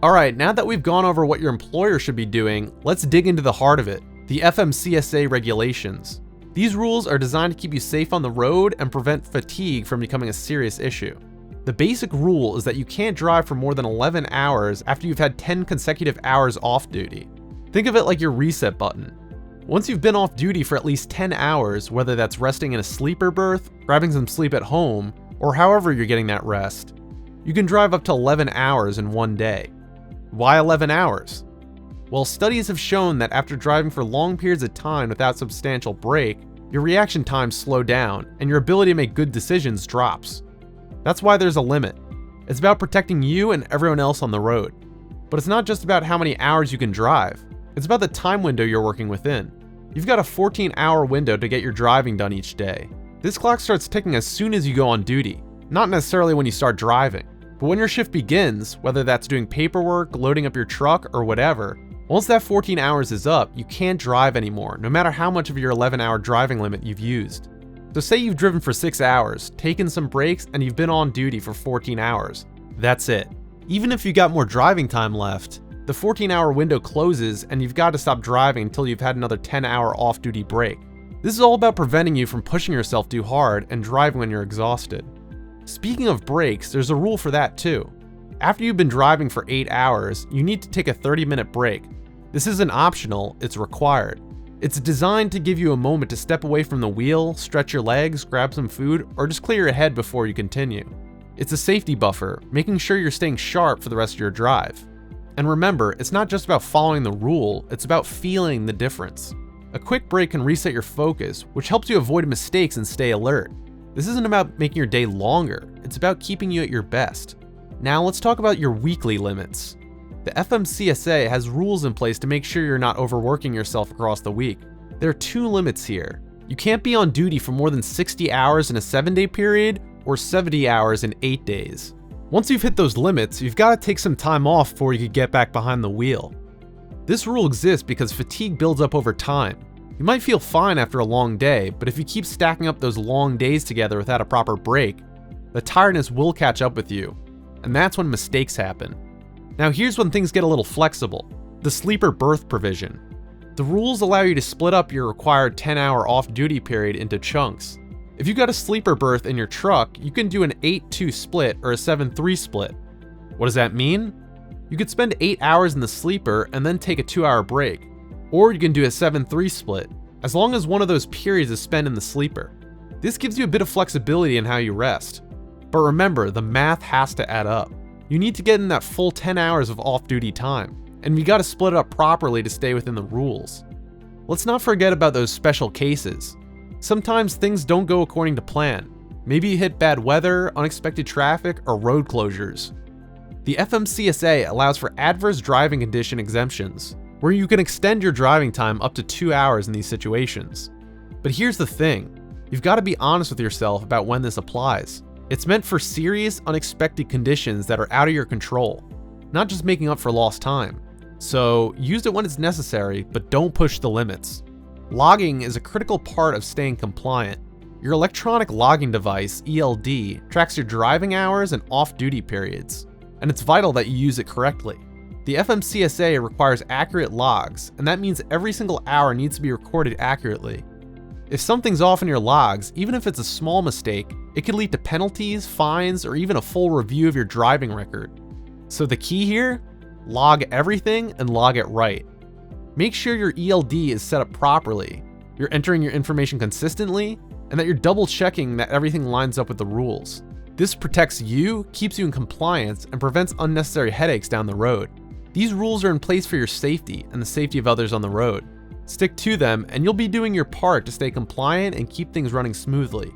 Alright, now that we've gone over what your employer should be doing, let's dig into the heart of it, the FMCSA regulations. These rules are designed to keep you safe on the road and prevent fatigue from becoming a serious issue. The basic rule is that you can't drive for more than 11 hours after you've had 10 consecutive hours off duty. Think of it like your reset button. Once you've been off duty for at least 10 hours, whether that's resting in a sleeper berth, grabbing some sleep at home, or however you're getting that rest, you can drive up to 11 hours in one day. Why 11 hours? Well, studies have shown that after driving for long periods of time without substantial break, your reaction times slow down and your ability to make good decisions drops. That's why there's a limit. It's about protecting you and everyone else on the road. But it's not just about how many hours you can drive. It's about the time window you're working within. You've got a 14-hour window to get your driving done each day. This clock starts ticking as soon as you go on duty, not necessarily when you start driving. But when your shift begins, whether that's doing paperwork, loading up your truck, or whatever, once that 14 hours is up, you can't drive anymore, no matter how much of your 11-hour driving limit you've used. So say you've driven for 6 hours, taken some breaks, and you've been on duty for 14 hours. That's it. Even if you got more driving time left, the 14-hour window closes and you've got to stop driving until you've had another 10-hour off-duty break. This is all about preventing you from pushing yourself too hard and driving when you're exhausted. Speaking of breaks, there's a rule for that too. After you've been driving for 8 hours, you need to take a 30-minute break. This isn't optional, it's required. It's designed to give you a moment to step away from the wheel, stretch your legs, grab some food, or just clear your head before you continue. It's a safety buffer, making sure you're staying sharp for the rest of your drive. And remember, it's not just about following the rule, it's about feeling the difference. A quick break can reset your focus, which helps you avoid mistakes and stay alert. This isn't about making your day longer, it's about keeping you at your best. Now let's talk about your weekly limits. The FMCSA has rules in place to make sure you're not overworking yourself across the week. There are 2 limits here. You can't be on duty for more than 60 hours in a 7-day period or 70 hours in 8 days. Once you've hit those limits, you've got to take some time off before you can get back behind the wheel. This rule exists because fatigue builds up over time. You might feel fine after a long day, but if you keep stacking up those long days together without a proper break, the tiredness will catch up with you, and that's when mistakes happen. Now here's when things get a little flexible. The sleeper berth provision. The rules allow you to split up your required 10-hour off-duty period into chunks. If you've got a sleeper berth in your truck, you can do an 8-2 split or a 7-3 split. What does that mean? You could spend 8 hours in the sleeper and then take a 2-hour break. Or you can do a 7-3 split, as long as one of those periods is spent in the sleeper. This gives you a bit of flexibility in how you rest. But remember, the math has to add up. You need to get in that full 10 hours of off-duty time, and you gotta split it up properly to stay within the rules. Let's not forget about those special cases. Sometimes things don't go according to plan. Maybe you hit bad weather, unexpected traffic, or road closures. The FMCSA allows for adverse driving condition exemptions, where you can extend your driving time up to 2 hours in these situations. But here's the thing, you've got to be honest with yourself about when this applies. It's meant for serious, unexpected conditions that are out of your control, not just making up for lost time. So use it when it's necessary, but don't push the limits. Logging is a critical part of staying compliant. Your electronic logging device, ELD, tracks your driving hours and off-duty periods, and it's vital that you use it correctly. The FMCSA requires accurate logs, and that means every single hour needs to be recorded accurately. If something's off in your logs, even if it's a small mistake, it could lead to penalties, fines, or even a full review of your driving record. So the key here? Log everything and log it right. Make sure your ELD is set up properly, you're entering your information consistently, and that you're double checking that everything lines up with the rules. This protects you, keeps you in compliance, and prevents unnecessary headaches down the road. These rules are in place for your safety and the safety of others on the road. Stick to them, and you'll be doing your part to stay compliant and keep things running smoothly.